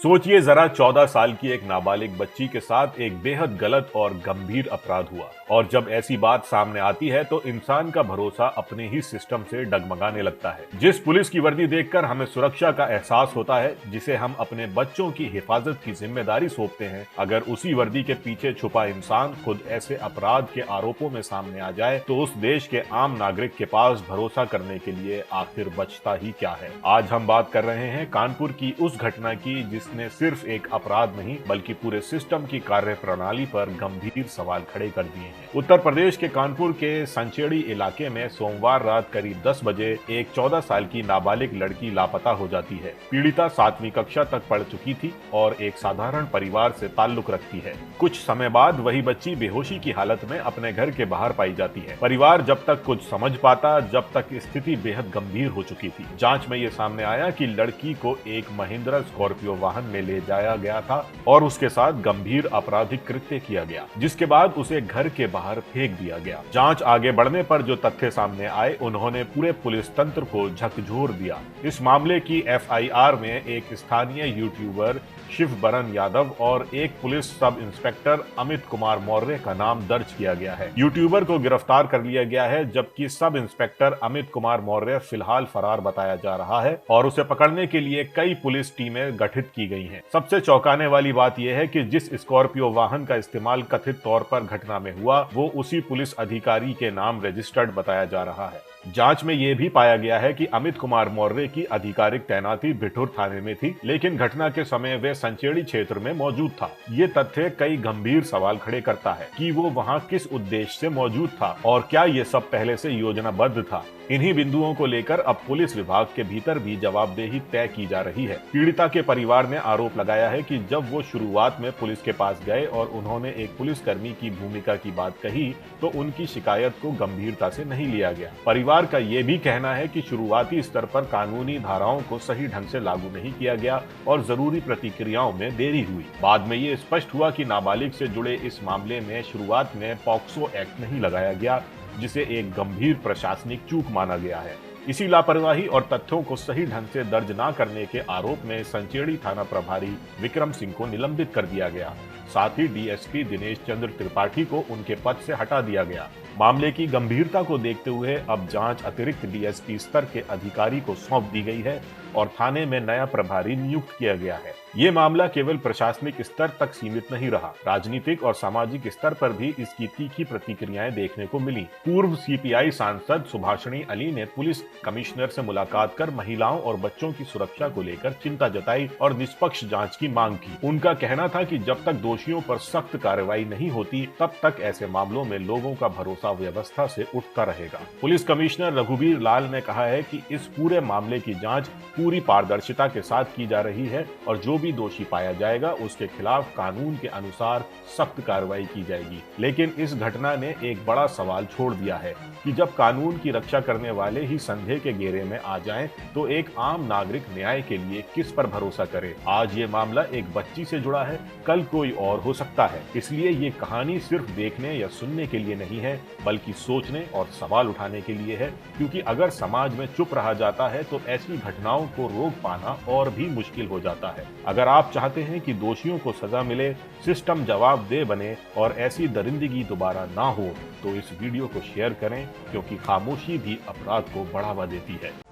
सोचिए जरा 14 साल की एक नाबालिग बच्ची के साथ एक बेहद गलत और गंभीर अपराध हुआ और जब ऐसी बात सामने आती है तो इंसान का भरोसा अपने ही सिस्टम से डगमगाने लगता है। जिस पुलिस की वर्दी देखकर हमें सुरक्षा का एहसास होता है, जिसे हम अपने बच्चों की हिफाजत की जिम्मेदारी सौंपते हैं, अगर उसी वर्दी के पीछे छुपा इंसान खुद ऐसे अपराध के आरोपों में सामने आ जाए तो उस देश के आम नागरिक के पास भरोसा करने के लिए आखिर बचता ही क्या है। आज हम बात कर रहे हैं कानपुर की उस घटना की जिसने सिर्फ एक अपराध नहीं बल्कि पूरे सिस्टम की कार्य प्रणाली पर गंभीर सवाल खड़े कर दिए हैं। उत्तर प्रदेश के कानपुर के संचेड़ी इलाके में सोमवार रात करीब 10 बजे एक 14 साल की नाबालिग लड़की लापता हो जाती है। पीड़िता 7वीं कक्षा तक पढ़ चुकी थी और एक साधारण परिवार से ताल्लुक रखती है। कुछ समय बाद वही बच्ची बेहोशी की हालत में अपने घर के बाहर पाई जाती है। परिवार जब तक कुछ समझ पाता जब तक स्थिति बेहद गंभीर हो चुकी थी। जांच में ये सामने आया कि लड़की को एक महिंद्रा स्कॉर्पियो वाहन में ले जाया गया था और उसके साथ गंभीर आपराधिक कृत्य किया गया, जिसके बाद उसे घर के बाहर फेंक दिया गया। जांच आगे बढ़ने पर जो तथ्य सामने आए उन्होंने पूरे पुलिस तंत्र को झकझोर दिया। इस मामले की एफआईआर में एक स्थानीय यूट्यूबर शिव बरन यादव और एक police sub inspector Amit Kumar Maurya का नाम दर्ज किया गया है। यूट्यूबर को गिरफ्तार कर लिया गया है जबकि सब इंस्पेक्टर अमित कुमार मौर्य फिलहाल फरार बताया जा रहा है और उसे पकड़ने के लिए कई पुलिस टीमें गठित की गई हैं। सबसे चौंकाने वाली बात यह है कि जिस स्कॉर्पियो वाहन का इस्तेमाल कथित तौर पर घटना में हुआ वो उसी पुलिस अधिकारी के नाम रजिस्टर्ड बताया जा रहा है। जांच में यह भी पाया गया है कि अमित कुमार मौर्य की आधिकारिक तैनाती बिठूर थाने में थी, लेकिन घटना के समय वे संचेड़ी क्षेत्र में मौजूद था। ये तथ्य कई गंभीर सवाल खड़े करता है कि वो वहां किस उद्देश्य से मौजूद था और क्या ये सब पहले से योजनाबद्ध था। इन्हीं बिंदुओं को लेकर अब पुलिस विभाग के भीतर भी जवाबदेही तय की जा रही है। पीड़िता के परिवार ने आरोप लगाया है कि जब वो शुरुआत में पुलिस के पास गए और उन्होंने एक पुलिसकर्मी की भूमिका की बात कही तो उनकी शिकायत को गंभीरता से नहीं लिया गया। परिवार का ये भी कहना है कि शुरुआती स्तर पर कानूनी धाराओं को सही ढंग से लागू नहीं किया गया और जरूरी प्रतिक्रियाओं में देरी हुई। बाद में ये स्पष्ट हुआ कि नाबालिग से जुड़े इस मामले में शुरुआत में पॉक्सो एक्ट नहीं लगाया गया, जिसे एक गंभीर प्रशासनिक चूक माना गया है। इसी लापरवाही और तथ्यों को सही ढंग से दर्ज न करने के आरोप में संचेड़ी थाना प्रभारी विक्रम सिंह को निलंबित कर दिया गया। साथ ही डीएसपी दिनेश चंद्र त्रिपाठी को उनके पद से हटा दिया गया। मामले की गंभीरता को देखते हुए अब जांच अतिरिक्त डीएसपी स्तर के अधिकारी को सौंप दी गई है और थाने में नया प्रभारी नियुक्त किया गया है। ये मामला केवल प्रशासनिक स्तर तक सीमित नहीं रहा, राजनीतिक और सामाजिक स्तर पर भी इसकी तीखी प्रतिक्रियाएं देखने को मिली। पूर्व सीपीआई सांसद सुभाषिनी अली ने पुलिस कमिश्नर से मुलाकात कर महिलाओं और बच्चों की सुरक्षा को लेकर चिंता जताई और निष्पक्ष जांच की मांग की। उनका कहना था कि जब तक दोषियों पर सख्त कार्रवाई नहीं होती तब तक ऐसे मामलों में लोगों का भरोसा व्यवस्था से उठता रहेगा। पुलिस कमिश्नर रघुवीर लाल ने कहा है कि इस पूरे मामले की जांच पूरी पारदर्शिता के साथ की जा रही है और जो भी दोषी पाया जाएगा उसके खिलाफ कानून के अनुसार सख्त कार्रवाई की जाएगी। लेकिन इस घटना ने एक बड़ा सवाल छोड़ दिया है कि जब कानून की रक्षा करने वाले ही संदेह के घेरे में आ जाएं, तो एक आम नागरिक न्याय के लिए किस पर भरोसा करे। आज ये मामला एक बच्ची से जुड़ा है, कल कोई और हो सकता है। इसलिए ये कहानी सिर्फ देखने या सुनने के लिए नहीं है बल्कि सोचने और सवाल उठाने के लिए है, क्योंकि अगर समाज में चुप रहा जाता है तो ऐसी घटनाओं को रोक पाना और भी मुश्किल हो जाता है। अगर आप चाहते हैं कि दोषियों को सजा मिले, सिस्टम जवाबदेह बने और ऐसी दरिंदगी दोबारा ना हो तो इस वीडियो को शेयर करें, क्योंकि खामोशी भी अपराध को बढ़ावा देती है।